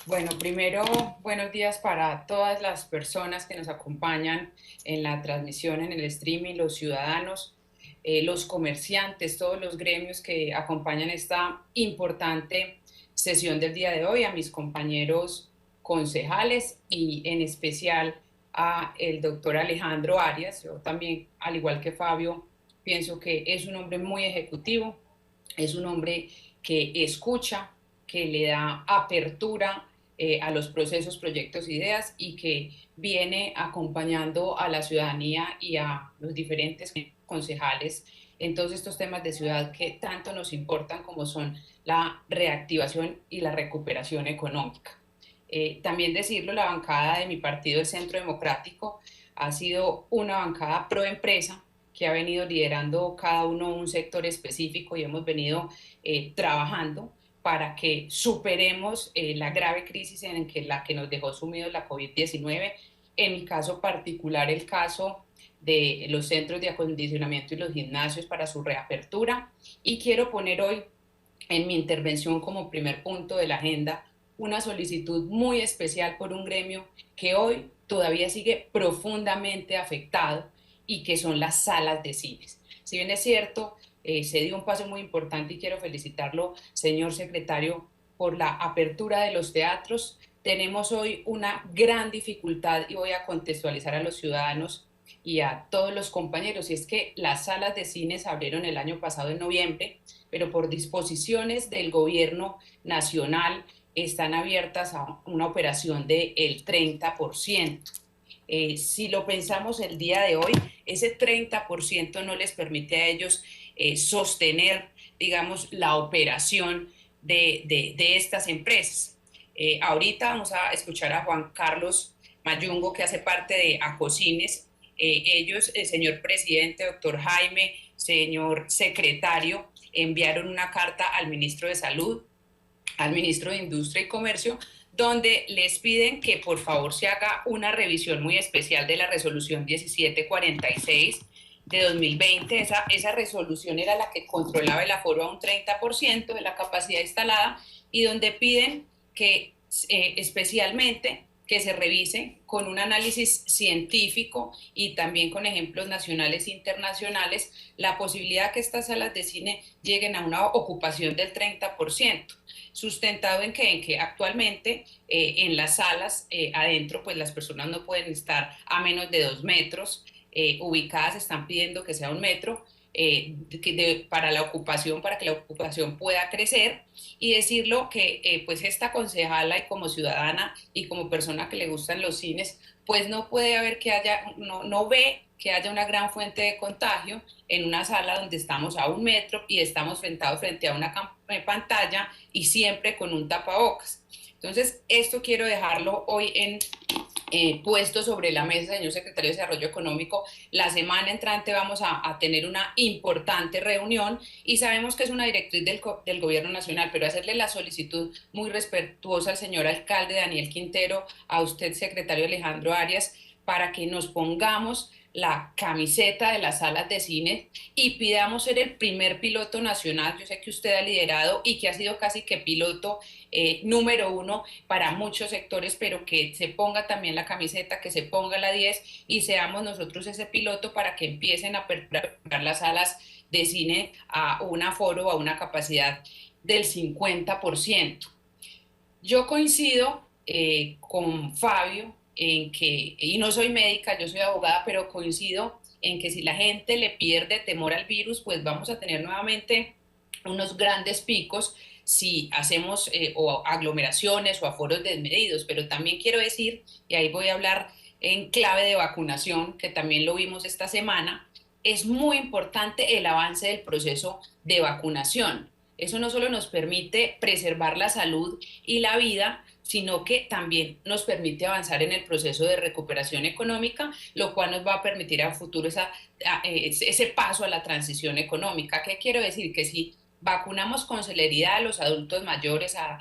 Bueno, primero, buenos días para todas las personas que nos acompañan en la transmisión, en el streaming, los ciudadanos, los comerciantes, todos los gremios que acompañan esta importante sesión del día de hoy, a mis compañeros concejales y en especial a el doctor Alejandro Arias. Yo también, al igual que Fabio, pienso que es un hombre muy ejecutivo, es un hombre que escucha, que le da apertura a los procesos, proyectos, ideas y que viene acompañando a la ciudadanía y a los diferentes concejales en todos estos temas de ciudad que tanto nos importan como son la reactivación y la recuperación económica. También decirlo, la bancada de mi partido, el Centro Democrático, ha sido una bancada pro empresa que ha venido liderando cada uno un sector específico y hemos venido trabajando para que superemos la grave crisis en la que nos dejó sumidos la COVID-19. En mi caso particular, el caso de los centros de acondicionamiento y los gimnasios para su reapertura. Y quiero poner hoy en mi intervención como primer punto de la agenda una solicitud muy especial por un gremio que hoy todavía sigue profundamente afectado y que son las salas de cines. Si bien es cierto, se dio un paso muy importante y quiero felicitarlo, señor secretario, por la apertura de los teatros. Tenemos hoy una gran dificultad y voy a contextualizar a los ciudadanos y a todos los compañeros, y es que las salas de cine se abrieron el año pasado en noviembre, pero por disposiciones del gobierno nacional están abiertas a una operación del 30%. Si lo pensamos el día de hoy, ese 30% no les permite a ellos sostener, digamos, la operación de estas empresas. Ahorita vamos a escuchar a Juan Carlos Mayungo, que hace parte de Acocines. Ellos, señor presidente, doctor Jaime, señor secretario, enviaron una carta al ministro de Salud, al ministro de Industria y Comercio, donde les piden que por favor se haga una revisión muy especial de la resolución 1746 de 2020. Esa resolución era la que controlaba el aforo a un 30% de la capacidad instalada y donde piden que especialmente que se revise con un análisis científico y también con ejemplos nacionales e internacionales la posibilidad que estas salas de cine lleguen a una ocupación del 30%, sustentado en que actualmente en las salas adentro pues las personas no pueden estar a menos de 2 metros, ubicadas están pidiendo que sea 1 metro, para la ocupación, para que la ocupación pueda crecer, y decirlo que pues esta concejala y como ciudadana y como persona que le gustan los cines, pues no puede haber que haya, no ve que haya una gran fuente de contagio en una sala donde estamos a 1 metro y estamos sentados frente a una pantalla y siempre con un tapabocas. Entonces, esto quiero dejarlo hoy puesto sobre la mesa, señor secretario de Desarrollo Económico. La semana entrante vamos a tener una importante reunión y sabemos que es una directriz del Gobierno Nacional, pero hacerle la solicitud muy respetuosa al señor alcalde Daniel Quintero, a usted, secretario Alejandro Arias, para que nos pongamos la camiseta de las salas de cine y pidamos ser el primer piloto nacional. Yo sé que usted ha liderado y que ha sido casi que piloto número uno para muchos sectores, pero que se ponga también la camiseta, que se ponga la 10 y seamos nosotros ese piloto para que empiecen a aperturar las salas de cine a un aforo, a una capacidad del 50%. Yo coincido con Fabio en que, y no soy médica, yo soy abogada, pero coincido en que si la gente le pierde temor al virus, pues vamos a tener nuevamente unos grandes picos si hacemos o aglomeraciones o aforos desmedidos. Pero también quiero decir, y ahí voy a hablar en clave de vacunación, que también lo vimos esta semana, es muy importante el avance del proceso de vacunación. Eso no solo nos permite preservar la salud y la vida, sino que también nos permite avanzar en el proceso de recuperación económica, lo cual nos va a permitir a futuro ese paso a la transición económica. ¿Qué quiero decir? Que si vacunamos con celeridad a los adultos mayores, a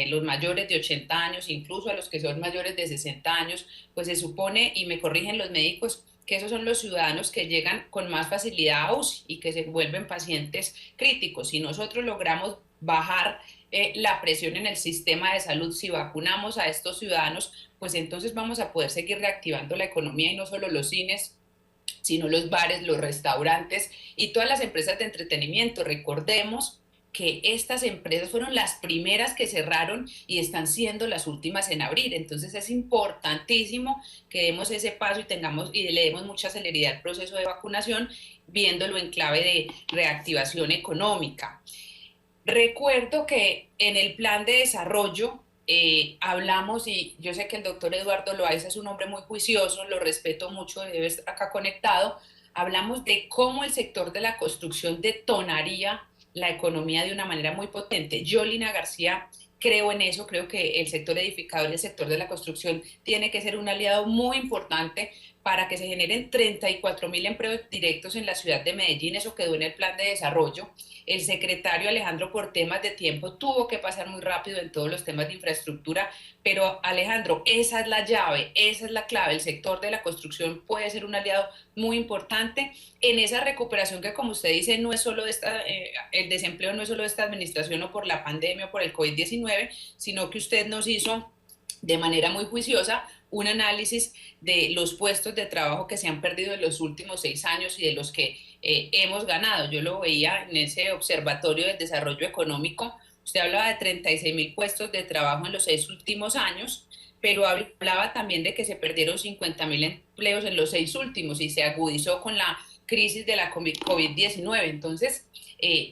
los mayores de 80 años, incluso a los que son mayores de 60 años, pues se supone, y me corrigen los médicos, que esos son los ciudadanos que llegan con más facilidad a UCI y que se vuelven pacientes críticos. Si nosotros logramos bajar la presión en el sistema de salud, si vacunamos a estos ciudadanos, pues entonces vamos a poder seguir reactivando la economía y no solo los cines, sino los bares, los restaurantes y todas las empresas de entretenimiento. Recordemos que estas empresas fueron las primeras que cerraron y están siendo las últimas en abrir. Entonces es importantísimo que demos ese paso y tengamos y le demos mucha celeridad al proceso de vacunación, viéndolo en clave de reactivación económica. Recuerdo que en el plan de desarrollo hablamos, y yo sé que el doctor Eduardo Loaiza es un hombre muy juicioso, lo respeto mucho, debe estar acá conectado, hablamos de cómo el sector de la construcción detonaría la economía de una manera muy potente. Yo, Lina García, creo en eso, creo que el sector edificador y el sector de la construcción tiene que ser un aliado muy importante para que se generen 34.000 empleos directos en la ciudad de Medellín, eso quedó en el plan de desarrollo. El secretario Alejandro, por temas de tiempo, tuvo que pasar muy rápido en todos los temas de infraestructura, pero Alejandro, esa es la llave, esa es la clave. El sector de la construcción puede ser un aliado muy importante en esa recuperación que, como usted dice, no es solo de el desempleo no es solo de esta administración o por la pandemia o por el COVID-19, sino que usted nos hizo de manera muy juiciosa un análisis de los puestos de trabajo que se han perdido en los últimos 6 años y de los que hemos ganado. Yo lo veía en ese observatorio del desarrollo económico. Usted hablaba de 36.000 puestos de trabajo en los 6 últimos años, pero hablaba también de que se perdieron 50.000 empleos en los 6 últimos y se agudizó con la crisis de la COVID-19. Entonces,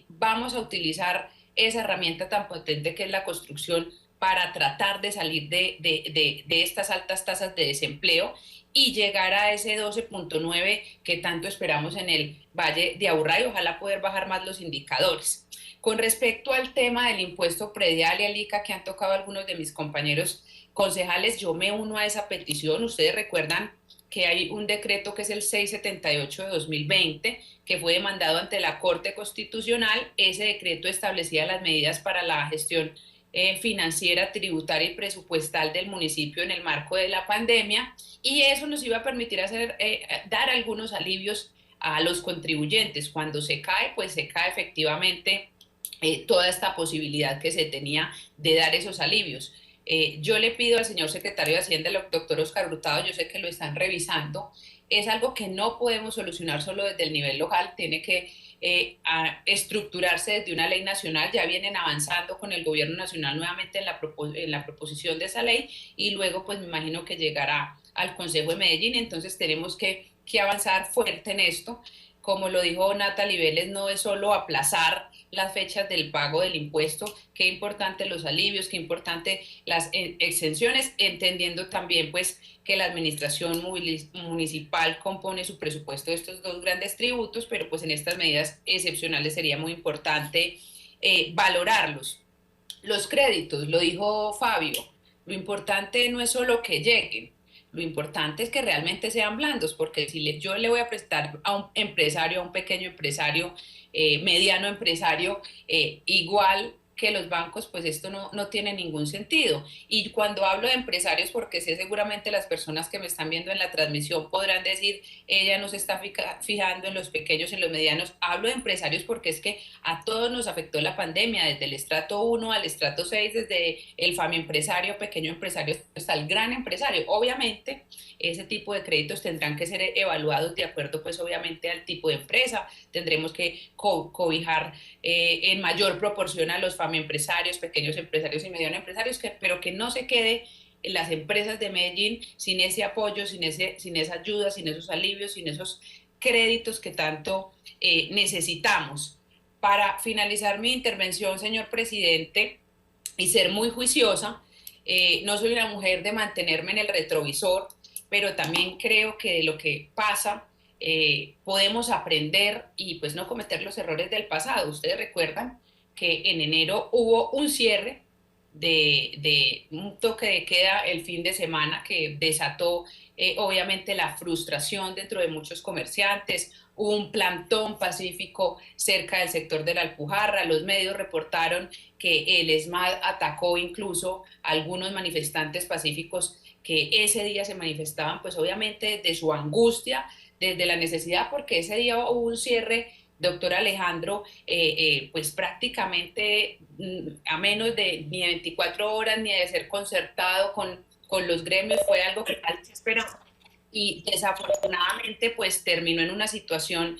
vamos a utilizar esa herramienta tan potente que es la construcción para tratar de salir de estas altas tasas de desempleo y llegar a ese 12.9 que tanto esperamos en el Valle de Aburrá y ojalá poder bajar más los indicadores. Con respecto al tema del impuesto predial y al ICA que han tocado algunos de mis compañeros concejales, yo me uno a esa petición. Ustedes recuerdan que hay un decreto que es el 678 de 2020 que fue demandado ante la Corte Constitucional. Ese decreto establecía las medidas para la gestión financiera, tributaria y presupuestal del municipio en el marco de la pandemia, y eso nos iba a permitir dar algunos alivios a los contribuyentes. Cuando se cae, pues se cae efectivamente toda esta posibilidad que se tenía de dar esos alivios. Yo le pido al señor secretario de Hacienda, el doctor Oscar Hurtado, yo sé que lo están revisando, es algo que no podemos solucionar solo desde el nivel local, tiene que a estructurarse desde una ley nacional. Ya vienen avanzando con el gobierno nacional nuevamente en la proposición de esa ley y luego pues me imagino que llegará al Consejo de Medellín. Entonces tenemos que avanzar fuerte en esto. Como lo dijo Natalie Vélez, no es solo aplazar las fechas del pago del impuesto, qué importante los alivios, qué importante las exenciones, entendiendo también pues que la administración municipal compone su presupuesto de estos dos grandes tributos, pero pues en estas medidas excepcionales sería muy importante valorarlos. Los créditos, lo dijo Fabio, lo importante no es solo que lleguen, lo importante es que realmente sean blandos, porque si yo le voy a prestar a un empresario, a un pequeño empresario, mediano empresario, igual que los bancos, pues esto no tiene ningún sentido. Y cuando hablo de empresarios, porque sé seguramente las personas que me están viendo en la transmisión podrán decir, ella no se está fijando en los pequeños, en los medianos. Hablo de empresarios porque es que a todos nos afectó la pandemia, desde el estrato 1 al estrato 6, desde el FAMI empresario, pequeño empresario, hasta el gran empresario. Obviamente, ese tipo de créditos tendrán que ser evaluados de acuerdo, pues obviamente al tipo de empresa. Tendremos que cobijar en mayor proporción a los FAMI empresarios, pequeños empresarios y medianos empresarios, pero que no se quede las empresas de Medellín sin ese apoyo, sin esa ayuda, sin esos alivios, sin esos créditos que tanto necesitamos. Para finalizar mi intervención, señor presidente, y ser muy juiciosa, no soy una mujer de mantenerme en el retrovisor, pero también creo que de lo que pasa podemos aprender y pues no cometer los errores del pasado. Ustedes recuerdan que en enero hubo un cierre de un toque de queda el fin de semana que desató obviamente la frustración dentro de muchos comerciantes. Hubo un plantón pacífico cerca del sector de la Alpujarra. Los medios reportaron que el ESMAD atacó incluso a algunos manifestantes pacíficos que ese día se manifestaban, pues obviamente de su angustia, desde la necesidad, porque ese día hubo un cierre doctor Alejandro, pues prácticamente a menos de ni de 24 horas ni de ser concertado con los gremios, fue algo que nadie se esperaba y desafortunadamente pues terminó en una situación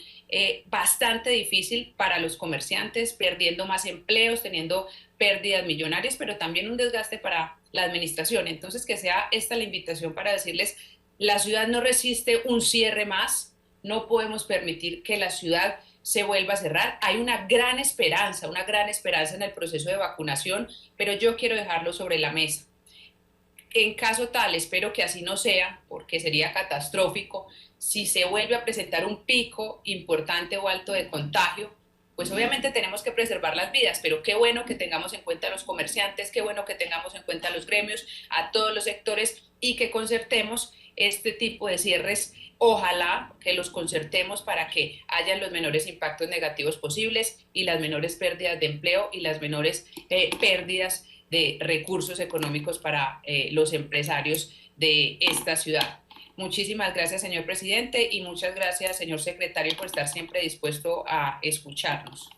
bastante difícil para los comerciantes, perdiendo más empleos, teniendo pérdidas millonarias, pero también un desgaste para la administración. Entonces, que sea esta la invitación para decirles, la ciudad no resiste un cierre más, no podemos permitir que la ciudad se vuelva a cerrar. Hay una gran esperanza en el proceso de vacunación, pero yo quiero dejarlo sobre la mesa. En caso tal, espero que así no sea, porque sería catastrófico, si se vuelve a presentar un pico importante o alto de contagio, pues obviamente tenemos que preservar las vidas, pero qué bueno que tengamos en cuenta a los comerciantes, qué bueno que tengamos en cuenta a los gremios, a todos los sectores y que concertemos este tipo de cierres. Ojalá que los concertemos para que haya los menores impactos negativos posibles y las menores pérdidas de empleo y las menores pérdidas de recursos económicos para los empresarios de esta ciudad. Muchísimas gracias, señor presidente, y muchas gracias, señor secretario, por estar siempre dispuesto a escucharnos.